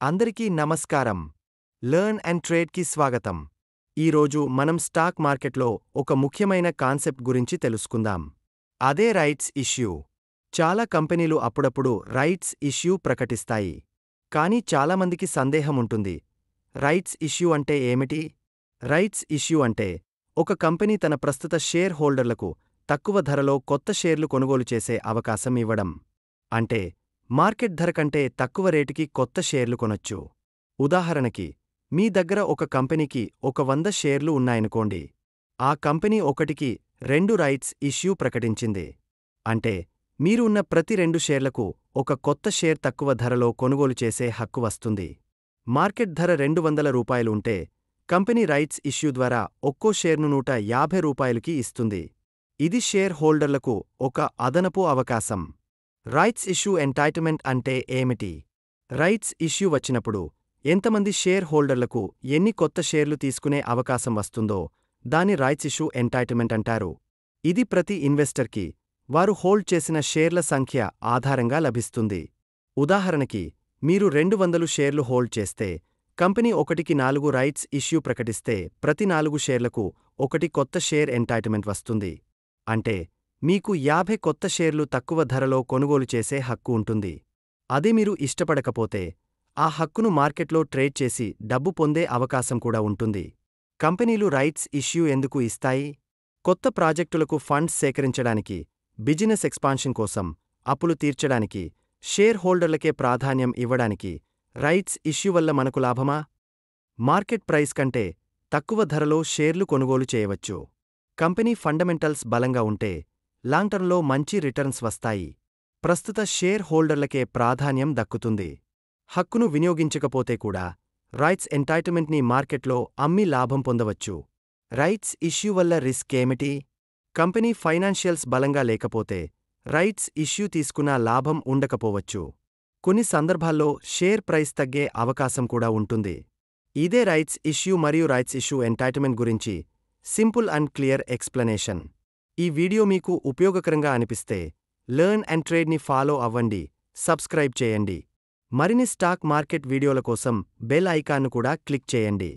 అందరికీ నమస్కారం. Learn and ట్రేడ్కి స్వాగతం. ఈరోజు మనం స్టాక్ మార్కెట్లో ఒక ముఖ్యమైన కాన్సెప్ట్ గురించి తెలుసుకుందాం. అదే రైట్స్ ఇష్యూ. చాలా కంపెనీలు అప్పుడప్పుడు రైట్స్ ఇష్యూ ప్రకటిస్తాయి. కానీ చాలామందికి సందేహం ఉంటుంది. రైట్స్ ఇష్యూ అంటే ఏమిటి? రైట్స్ ఇష్యూ అంటే ఒక కంపెనీ తన ప్రస్తుత షేర్ హోల్డర్లకు తక్కువ ధరలో కొత్త షేర్లు కొనుగోలు చేసే అవకాశం ఇవ్వడం. అంటే మార్కెట్ ధర కంటే తక్కువ రేటుకి కొత్త షేర్లు కొనొచ్చు. ఉదాహరణకి, మీ దగ్గర ఒక కంపెనీకి 100 షేర్లు ఉన్నాయనుకోండి. ఆ కంపెనీ ఒకటికి 2 రైట్స్ ఇష్యూ ప్రకటించింది. అంటే మీరు ఉన్న ప్రతి 2 షేర్లకు ఒక కొత్త షేర్ తక్కువ ధరలో కొనుగోలు చేసే హక్కు వస్తుంది. మార్కెట్ ధర ₹200 ఉంటే కంపెనీ రైట్స్ ఇష్యూ ద్వారా ఒక్కో షేర్ను ₹150కి ఇస్తుంది. ఇది షేర్ హోల్డర్లకు ఒక అదనపు అవకాశం. రైట్స్ ఇష్యూ ఎంటైటిల్మెంట్ అంటే ఏమిటి? రైట్స్ ఇష్యూ వచ్చినప్పుడు ఎంతమంది షేర్ హోల్డర్లకు ఎన్ని కొత్త షేర్లు తీసుకునే అవకాశం వస్తుందో దాని రైట్స్ ఇష్యూ ఎంటైటిల్మెంట్ అంటారు. ఇది ప్రతి ఇన్వెస్టర్కి వారు హోల్డ్ చేసిన షేర్ల సంఖ్య ఆధారంగా లభిస్తుంది. ఉదాహరణకి, మీరు 200 షేర్లు హోల్డ్ చేస్తే కంపెనీ ఒకటికి 4 రైట్స్ ఇష్యూ ప్రకటిస్తే ప్రతి 4 షేర్లకు ఒకటి కొత్త షేర్ ఎంటైటిల్మెంట్ వస్తుంది. అంటే మీకు 50 కొత్త షేర్లు తక్కువ ధరలో కొనుగోలు చేసే హక్కు ఉంటుంది. అదే మీరు ఇష్టపడకపోతే ఆ హక్కును మార్కెట్లో ట్రేడ్ చేసి డబ్బు పొందే అవకాశం కూడా ఉంటుంది. కంపెనీలు రైట్స్ ఇష్యూ ఎందుకు ఇస్తాయి? కొత్త ప్రాజెక్టులకు ఫండ్స్ సేకరించడానికి, బిజినెస్ ఎక్స్పాన్షన్ కోసం, అప్పులు తీర్చడానికి, షేర్ హోల్డర్లకే ప్రాధాన్యం ఇవ్వడానికి. రైట్స్ ఇష్యూ వల్ల మనకు లాభమా? మార్కెట్ ప్రైస్ కంటే తక్కువ ధరలో షేర్లు కొనుగోలు చేయవచ్చు. కంపెనీ ఫండమెంటల్స్ బలంగా ఉంటే లాంగ్ టర్మ్లో మంచి రిటర్న్స్ వస్తాయి. ప్రస్తుత షేర్ హోల్డర్లకే ప్రాధాన్యం దక్కుతుంది. హక్కును వినియోగించకపోతే కూడా రైట్స్ ఎంటైటిల్మెంట్ని మార్కెట్లో అమ్మి లాభం పొందవచ్చు. రైట్స్ ఇష్యూ వల్ల రిస్క్ ఏమిటి? కంపెనీ ఫైనాన్షియల్స్ బలంగా లేకపోతే రైట్స్ ఇష్యూ తీసుకున్నా లాభం ఉండకపోవచ్చు. కొన్ని సందర్భాల్లో షేర్ ప్రైస్ తగ్గే అవకాశం కూడా ఉంటుంది. ఇదే రైట్స్ ఇష్యూ మరియు రైట్స్ ఇష్యూ ఎంటైటిల్మెంట్ గురించి సింపుల్ అండ్ క్లియర్ ఎక్స్ప్లెనేషన్. ఈ వీడియో మీకు ఉపయోగకరంగా అనిపిస్తే లెర్న్ అండ్ ట్రేడ్ని ఫాలో అవ్వండి, సబ్స్క్రైబ్ చేయండి. మరిన్ని స్టాక్ మార్కెట్ వీడియోల కోసం బెల్ ఐకాన్ను కూడా క్లిక్ చేయండి.